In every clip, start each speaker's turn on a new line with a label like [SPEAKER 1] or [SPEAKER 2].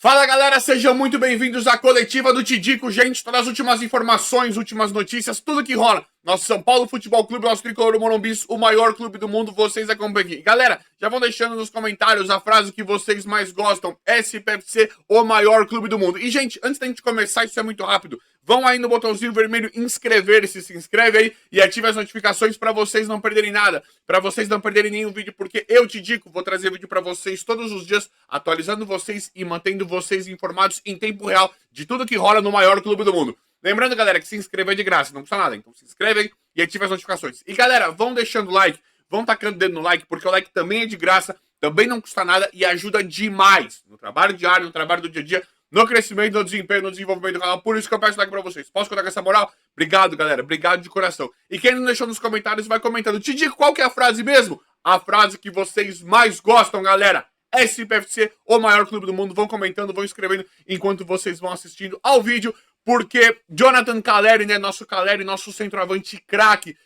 [SPEAKER 1] Fala galera, sejam muito bem-vindos à coletiva do Tidico, gente, todas as últimas informações, últimas notícias, tudo que rola. Nosso São Paulo Futebol Clube, nosso tricolor Morumbi, o maior clube do mundo, vocês acompanham aqui. Galera, já vão deixando nos comentários a frase que vocês mais gostam, SPFC, o maior clube do mundo. E gente, antes da gente começar, isso é muito rápido, vão aí no botãozinho vermelho inscrever-se, se inscreve aí e ative as notificações para vocês não perderem nada, para vocês não perderem nenhum vídeo, porque eu, Tidico, vou trazer vídeo para vocês todos os dias, atualizando vocês e mantendo vocês informados em tempo real de tudo que rola no maior clube do mundo. Lembrando, galera, que se inscrever é de graça, não custa nada, então se inscrevem e ative as notificações. E galera, vão deixando o like, vão tacando o dedo no like, porque o like também é de graça, também não custa nada e ajuda demais no trabalho diário, no trabalho do dia a dia, no crescimento, no desempenho, no desenvolvimento do canal. Por isso que eu peço like pra vocês. Posso contar com essa moral? Obrigado, galera. Obrigado de coração. E quem não deixou nos comentários, vai comentando. Te digo qual que é a frase mesmo? A frase que vocês mais gostam, galera. SPFC, o maior clube do mundo. Vão comentando, vão escrevendo enquanto vocês vão assistindo ao vídeo. Porque Jonathan Calleri, né? Nosso Calleri, nosso centroavante craque,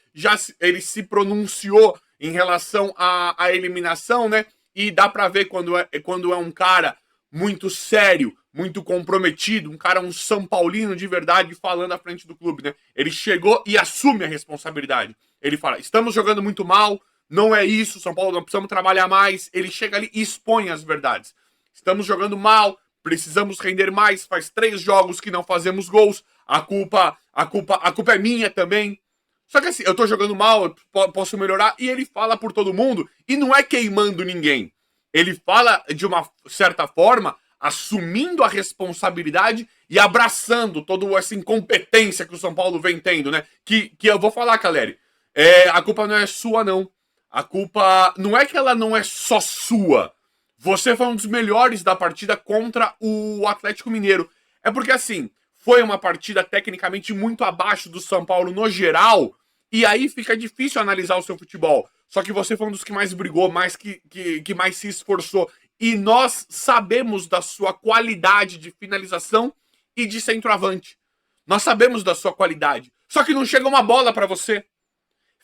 [SPEAKER 1] ele se pronunciou em relação à eliminação, né? E dá pra ver quando é um cara muito sério, muito comprometido, um São Paulino de verdade falando à frente do clube, né? Ele chegou e assume a responsabilidade. Ele fala, estamos jogando muito mal, não é isso, São Paulo, não precisamos trabalhar mais. Ele chega ali e expõe as verdades. Estamos jogando mal, precisamos render mais, faz 3 jogos que não fazemos gols, a culpa é minha também. Só que assim, eu tô jogando mal, eu posso melhorar, e ele fala por todo mundo, e não é queimando ninguém. Ele fala de uma certa forma, assumindo a responsabilidade e abraçando toda essa incompetência que o São Paulo vem tendo, né? Que eu vou falar, Calleri, a culpa não é sua, não. A culpa não é que ela não é só sua. Você foi um dos melhores da partida contra o Atlético Mineiro. É porque, assim, foi uma partida tecnicamente muito abaixo do São Paulo no geral, e aí fica difícil analisar o seu futebol. Só que você foi um dos que mais brigou, que mais se esforçou. E nós sabemos da sua qualidade de finalização e de centroavante. Nós sabemos da sua qualidade. Só que não chega uma bola pra você.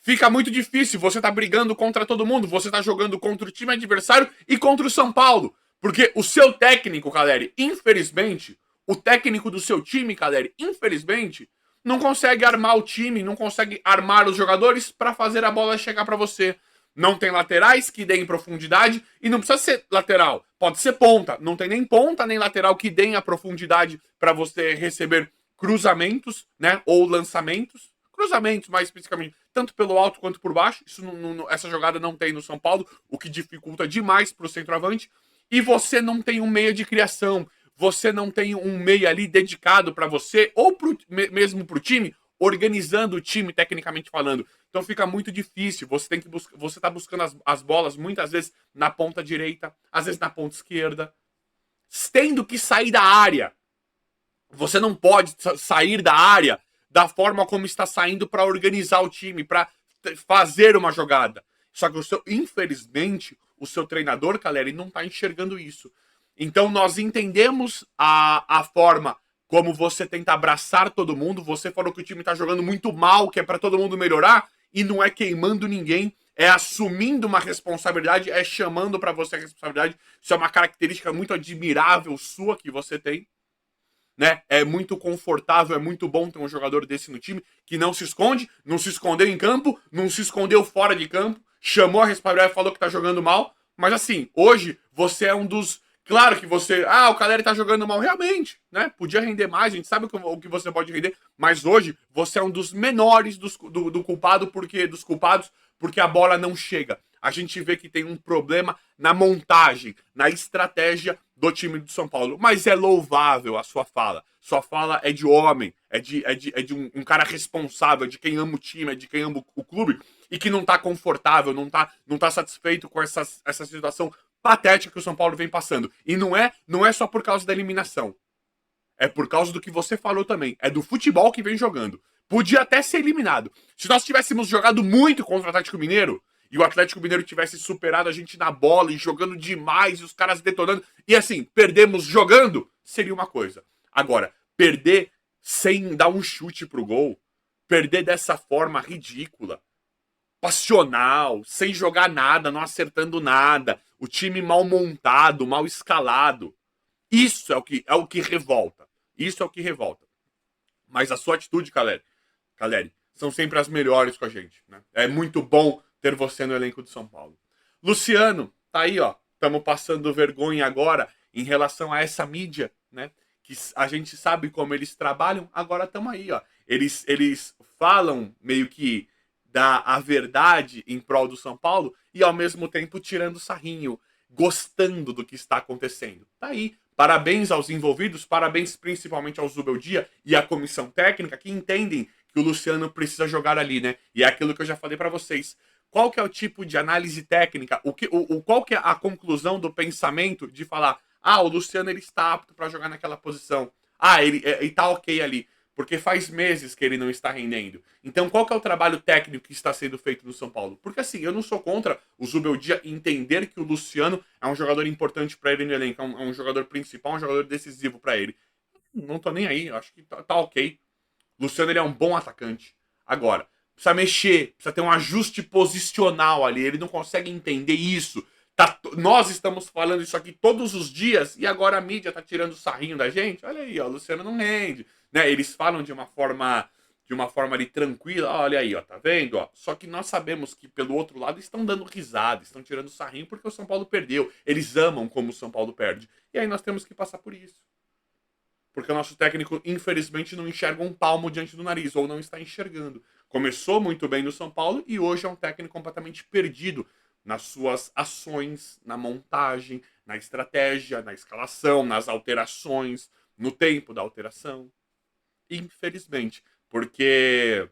[SPEAKER 1] Fica muito difícil. Você tá brigando contra todo mundo. Você tá jogando contra o time adversário e contra o São Paulo. Porque o seu técnico, Calleri, infelizmente, o técnico do seu time, Calleri, infelizmente, não consegue armar o time, não consegue armar os jogadores para fazer a bola chegar para você. Não tem laterais que deem profundidade e não precisa ser lateral, pode ser ponta. Não tem nem ponta nem lateral que deem a profundidade para você receber cruzamentos, né, ou lançamentos. Cruzamentos, mais especificamente, tanto pelo alto quanto por baixo. Isso essa jogada não tem no São Paulo, o que dificulta demais para o centroavante. E você não tem um meio de criação, você não tem um meia ali dedicado para você, ou mesmo para o time, organizando o time, tecnicamente falando. Então fica muito difícil, você tem que você tá buscando as bolas muitas vezes na ponta direita, às vezes na ponta esquerda, tendo que sair da área. Você não pode sair da área da forma como está saindo para organizar o time, para fazer uma jogada. Só que infelizmente, o seu treinador, Calleri, não está enxergando isso. Então nós entendemos a forma como você tenta abraçar todo mundo. Você falou que o time tá jogando muito mal, que é para todo mundo melhorar, e não é queimando ninguém, é assumindo uma responsabilidade, é chamando para você a responsabilidade. Isso é uma característica muito admirável sua que você tem, né? É muito confortável, é muito bom ter um jogador desse no time, que não se esconde, não se escondeu em campo, não se escondeu fora de campo, chamou a responsabilidade e falou que tá jogando mal. Mas assim, hoje você é um dos... Claro que você... o Calleri tá jogando mal, realmente, né? Podia render mais, a gente sabe o que você pode render, mas hoje você é um dos menores dos culpados, porque a bola não chega. A gente vê que tem um problema na montagem, na estratégia do time do São Paulo. Mas é louvável a sua fala. Sua fala é de homem, é de um cara responsável, de quem ama o time, é de quem ama o clube, e que não tá confortável, não tá satisfeito com essa situação patética que o São Paulo vem passando. E não é só por causa da eliminação. É por causa do que você falou também. É do futebol que vem jogando. Podia até ser eliminado. Se nós tivéssemos jogado muito contra o Atlético Mineiro, e o Atlético Mineiro tivesse superado a gente na bola e jogando demais, e os caras detonando, e assim, perdemos jogando, seria uma coisa. Agora, perder sem dar um chute pro gol, perder dessa forma ridícula, passional, sem jogar nada, não acertando nada, o time mal montado, mal escalado. Isso é o que revolta. Isso é o que revolta. Mas a sua atitude, Caleri, são sempre as melhores com a gente, né? É muito bom ter você no elenco de São Paulo. Luciano, tá aí, ó. Estamos passando vergonha agora em relação a essa mídia, né? Que a gente sabe como eles trabalham, agora estamos aí, ó. Eles falam meio que a verdade em prol do São Paulo e ao mesmo tempo tirando sarrinho, gostando do que está acontecendo. Tá aí. Parabéns aos envolvidos, parabéns principalmente ao Zubeldia e à comissão técnica que entendem que o Luciano precisa jogar ali, né? E é aquilo que eu já falei para vocês. Qual que é o tipo de análise técnica? Qual que é a conclusão do pensamento de falar, o Luciano ele está apto para jogar naquela posição. Ele tá ok ali. Porque faz meses que ele não está rendendo. Então, qual que é o trabalho técnico que está sendo feito no São Paulo? Porque assim, eu não sou contra o Zubeldia entender que o Luciano é um jogador importante para ele no elenco, é um jogador principal, um jogador decisivo para ele. Não tô nem aí, acho que tá ok. Luciano ele é um bom atacante. Agora, precisa mexer, precisa ter um ajuste posicional ali. Ele não consegue entender isso. Nós estamos falando isso aqui todos os dias e agora a mídia tá tirando sarrinho da gente. Olha aí, ó, o Luciano não rende. Né? Eles falam de uma forma ali tranquila. Olha aí, ó, tá vendo? Ó? Só que nós sabemos que pelo outro lado estão dando risada, estão tirando sarrinho porque o São Paulo perdeu. Eles amam como o São Paulo perde. E aí nós temos que passar por isso. Porque o nosso técnico, infelizmente, não enxerga um palmo diante do nariz, ou não está enxergando. Começou muito bem no São Paulo e hoje é um técnico completamente perdido nas suas ações, na montagem, na estratégia, na escalação, nas alterações, no tempo da alteração. Infelizmente, porque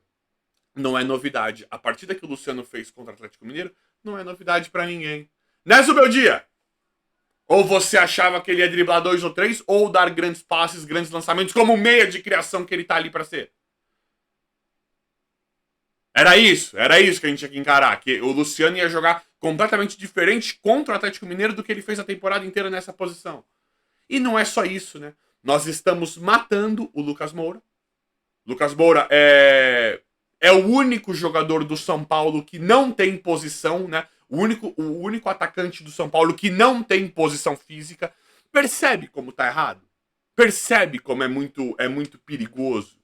[SPEAKER 1] não é novidade. A partida que o Luciano fez contra o Atlético Mineiro não é novidade para ninguém. Né, Zubeldia? Ou você achava que ele ia driblar 2 ou 3, ou dar grandes passes, grandes lançamentos, como meia de criação que ele tá ali para ser? Era isso que a gente tinha que encarar. Que o Luciano ia jogar completamente diferente contra o Atlético Mineiro do que ele fez a temporada inteira nessa posição. E não é só isso, né? Nós estamos matando o Lucas Moura. Lucas Moura é o único jogador do São Paulo que não tem posição, né? O único atacante do São Paulo que não tem posição física. Percebe como tá errado? Percebe como é muito perigoso?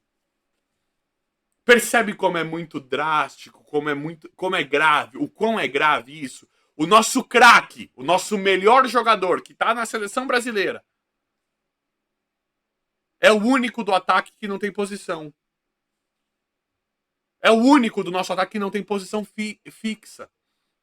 [SPEAKER 1] Percebe como é muito drástico, como é grave, o quão é grave isso? O nosso craque, o nosso melhor jogador que tá na seleção brasileira, é o único do ataque que não tem posição. É o único do nosso ataque que não tem posição fixa.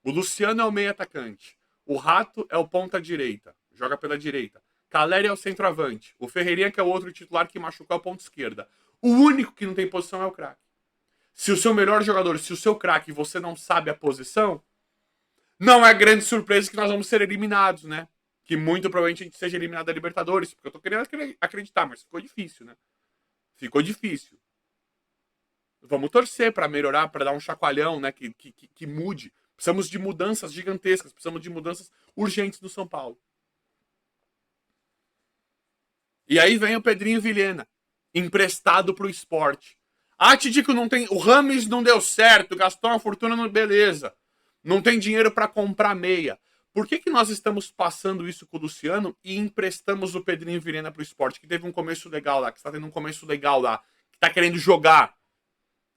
[SPEAKER 1] O Luciano é o meio atacante. O Rato é o ponta direita. Joga pela direita. Caleri é o centroavante. O Ferreirinha, que é o outro titular que machucou, é o ponta esquerda. O único que não tem posição é o craque. Se o seu melhor jogador, se o seu craque, você não sabe a posição, não é grande surpresa que nós vamos ser eliminados, né? Que muito provavelmente a gente seja eliminado da Libertadores. Porque eu tô querendo acreditar, mas ficou difícil, né? Ficou difícil. Vamos torcer para melhorar, para dar um chacoalhão, né? Que mude. Precisamos de mudanças gigantescas, precisamos de mudanças urgentes no São Paulo. E aí vem o Pedrinho Vilhena, emprestado pro esporte. Tidico, não tem. O Rames não deu certo, gastou uma fortuna no. Beleza. Não tem dinheiro para comprar meia. Por que nós estamos passando isso com o Luciano e emprestamos o Pedrinho Vilhena pro esporte, que teve um começo legal lá, que está tendo um começo legal lá, que tá querendo jogar?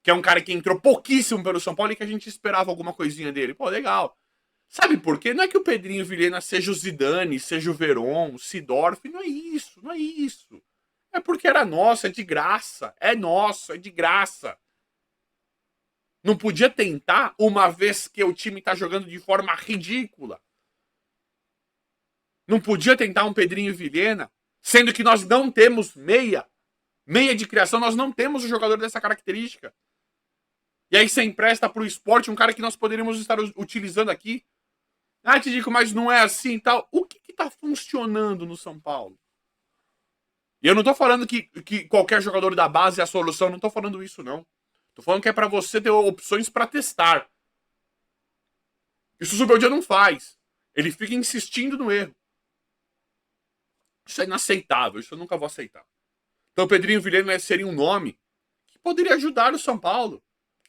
[SPEAKER 1] Que é um cara que entrou pouquíssimo pelo São Paulo e que a gente esperava alguma coisinha dele. Pô, legal. Sabe por quê? Não é que o Pedrinho Vilhena seja o Zidane, seja o Veron, o Sidorf. Não é isso, não é isso. É porque era nosso, é de graça. É nosso, é de graça. Não podia tentar, uma vez que o time tá jogando de forma ridícula. Não podia tentar um Pedrinho Vilhena, sendo que nós não temos meia. Meia de criação, nós não temos um jogador dessa característica. E aí você empresta pro esporte um cara que nós poderíamos estar utilizando aqui. Te digo, mas não é assim e tal. O que tá funcionando no São Paulo? E eu não tô falando que qualquer jogador da base é a solução, não tô falando isso, não. Tô falando que é para você ter opções para testar. Isso o Zubeldia não faz. Ele fica insistindo no erro. Isso é inaceitável, isso eu nunca vou aceitar. Então o Pedrinho Vilhena seria um nome que poderia ajudar o São Paulo.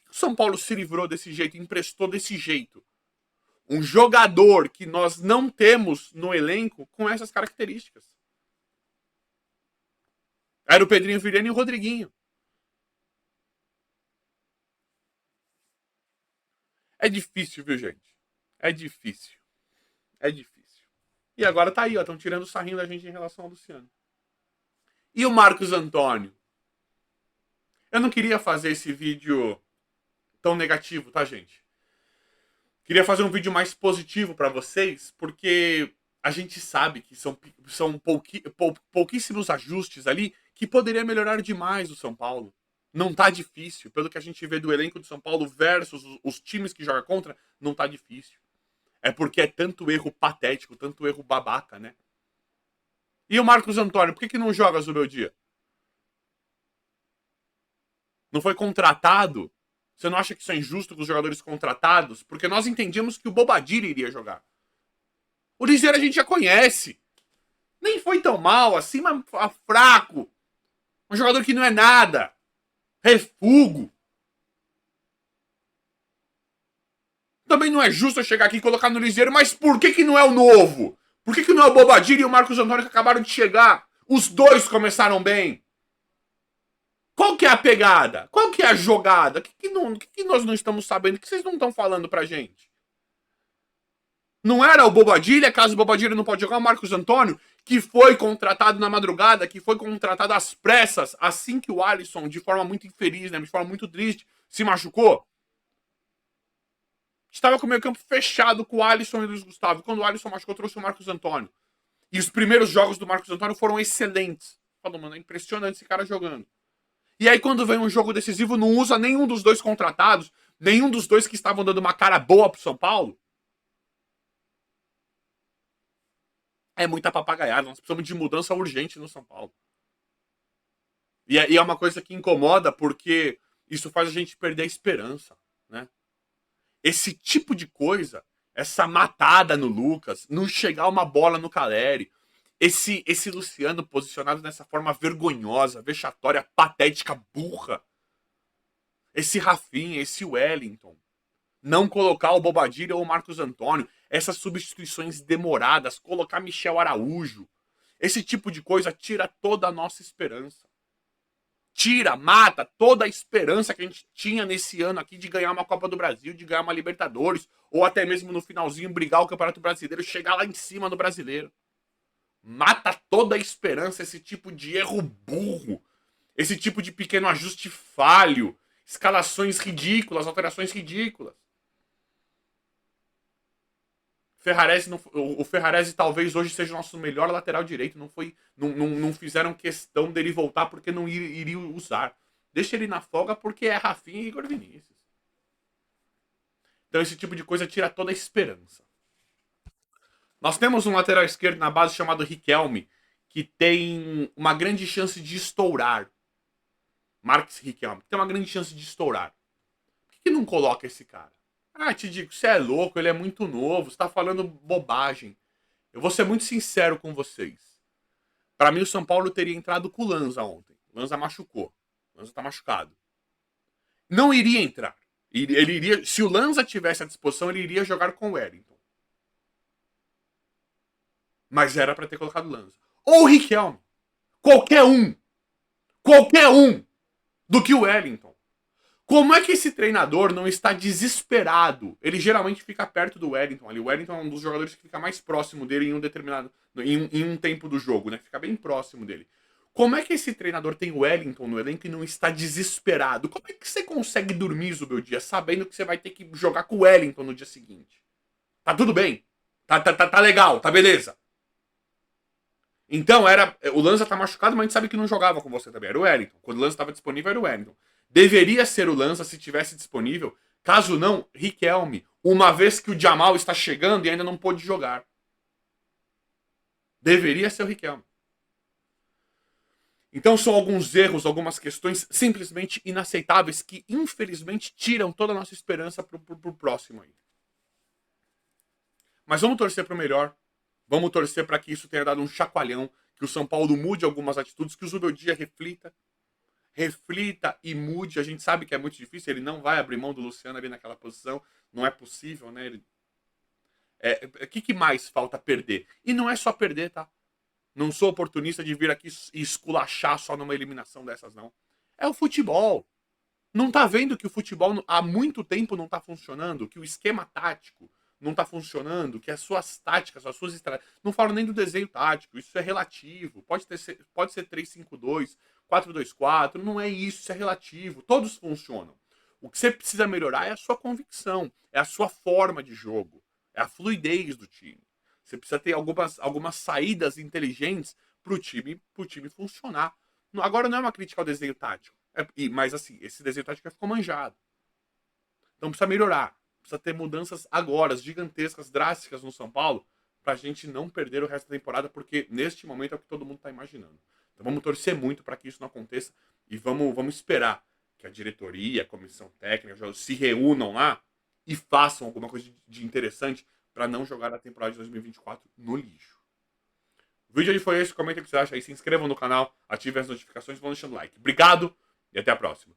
[SPEAKER 1] O São Paulo se livrou desse jeito, emprestou desse jeito. Um jogador que nós não temos no elenco com essas características. Era o Pedrinho Vilhena e o Rodriguinho. É difícil, viu, gente? É difícil. É difícil. E agora tá aí, ó. Estão tirando o sarrinho da gente em relação ao Luciano. E o Marcos Antônio? Eu não queria fazer esse vídeo tão negativo, tá, gente? Queria fazer um vídeo mais positivo para vocês, porque a gente sabe que são pouquíssimos ajustes ali que poderia melhorar demais o São Paulo. Não tá difícil. Pelo que a gente vê do elenco do São Paulo versus os times que joga contra, não tá difícil. É porque é tanto erro patético, tanto erro babaca, né? E o Marcos Antônio, por que não joga no meu dia? Não foi contratado? Você não acha que isso é injusto com os jogadores contratados? Porque nós entendíamos que o Bobadilla iria jogar. O Liseiro a gente já conhece. Nem foi tão mal assim, mas fraco. Um jogador que não é nada. Refugo. Também não é justo eu chegar aqui e colocar no Liseiro, mas por que não é o novo? Por que não é o Bobadilla e o Marcos Antônio que acabaram de chegar? Os dois começaram bem. Qual que é a pegada? Qual que é a jogada? O que nós não estamos sabendo? O que vocês não estão falando pra gente? Não era o Bobadilla, caso o Bobadilla não pode jogar, o Marcos Antônio, que foi contratado na madrugada, que foi contratado às pressas, assim que o Alisson, de forma muito infeliz, né, de forma muito triste, se machucou. Estava com o meio campo fechado com o Alisson e o Luiz Gustavo. Quando o Alisson machucou, trouxe o Marcos Antônio. E os primeiros jogos do Marcos Antônio foram excelentes. Falou, mano, é impressionante esse cara jogando. E aí, quando vem um jogo decisivo, não usa nenhum dos dois contratados, nenhum dos dois que estavam dando uma cara boa pro São Paulo. É muita papagaiada. Nós precisamos de mudança urgente no São Paulo. E é uma coisa que incomoda porque isso faz a gente perder a esperança, né? Esse tipo de coisa, essa matada no Lucas, não chegar uma bola no Caleri, esse Luciano posicionado dessa forma vergonhosa, vexatória, patética, burra. Esse Rafinha, esse Wellington. Não colocar o Bobadilla ou o Marcos Antônio. Essas substituições demoradas. Colocar Michel Araújo. Esse tipo de coisa tira toda a nossa esperança. Tira, mata toda a esperança que a gente tinha nesse ano aqui de ganhar uma Copa do Brasil, de ganhar uma Libertadores, ou até mesmo no finalzinho brigar o Campeonato Brasileiro, chegar lá em cima no Brasileiro. Mata toda a esperança esse tipo de erro burro, esse tipo de pequeno ajuste falho, escalações ridículas, alterações ridículas. Ferrarese não, o Ferrarese talvez hoje seja o nosso melhor lateral direito. Não fizeram questão dele voltar porque não iriam usar. Deixa ele na folga porque é Rafinha e Igor Vinícius. Então esse tipo de coisa tira toda a esperança. Nós temos um lateral esquerdo na base chamado Riquelme, que tem uma grande chance de estourar. Marcos Riquelme, que tem uma grande chance de estourar. Por que não coloca esse cara? Ah, te digo, você é louco, ele é muito novo, você tá falando bobagem. Eu vou ser muito sincero com vocês. Para mim, o São Paulo teria entrado com o Lanza ontem. O Lanza machucou. O Lanza tá machucado. Não iria entrar. Ele iria, se o Lanza tivesse à disposição, ele iria jogar com o Wellington. Mas era para ter colocado o Lanza. Ou o Riquelme. Qualquer um. Qualquer um do que o Wellington. Como é que esse treinador não está desesperado? Ele geralmente fica perto do Wellington ali. O Wellington é um dos jogadores que fica mais próximo dele em um determinado. Em um tempo do jogo, né? Fica bem próximo dele. Como é que esse treinador tem o Wellington no elenco e não está desesperado? Como é que você consegue dormir, Zubeldia, sabendo que você vai ter que jogar com o Wellington no dia seguinte? Tá tudo bem. Tá legal, tá beleza. Então, o Lanza tá machucado, mas a gente sabe que não jogava com você também. Era o Wellington. Quando o Lanza estava disponível, era o Wellington. Deveria ser o Lanza se tivesse disponível. Caso não, Riquelme. Uma vez que o Jamal está chegando e ainda não pôde jogar. Deveria ser o Riquelme. Então são alguns erros, algumas questões simplesmente inaceitáveis que infelizmente tiram toda a nossa esperança pro próximo aí. Mas vamos torcer pro melhor. Vamos torcer para que isso tenha dado um chacoalhão, que o São Paulo mude algumas atitudes, que o Zubeldia reflita e mude. A gente sabe que é muito difícil, ele não vai abrir mão do Luciano ali naquela posição, não é possível, né? O que mais falta perder? E não é só perder, tá? Não sou oportunista de vir aqui e esculachar só numa eliminação dessas, não. É o futebol. Não tá vendo que o futebol há muito tempo não tá funcionando? Que o esquema tático não tá funcionando? Que as suas táticas, as suas estratégias... Não falo nem do desenho tático, isso é relativo. Pode ser 3-5-2, 4-2-4, não é isso, isso é relativo. Todos funcionam. O que você precisa melhorar é a sua convicção, é a sua forma de jogo, é a fluidez do time. Você precisa ter algumas saídas inteligentes pro time funcionar. Agora não é uma crítica ao desenho tático. Mas assim, esse desenho tático já ficou manjado. Então precisa melhorar. Precisa ter mudanças agora, gigantescas, drásticas no São Paulo, pra gente não perder o resto da temporada, porque neste momento é o que todo mundo tá imaginando. Então vamos torcer muito para que isso não aconteça e vamos esperar que a diretoria, a comissão técnica se reúnam lá e façam alguma coisa de interessante para não jogar a temporada de 2024 no lixo. O vídeo aí foi esse, comenta o que você acha aí, se inscrevam no canal, ativem as notificações e vão deixando like. Obrigado e até a próxima.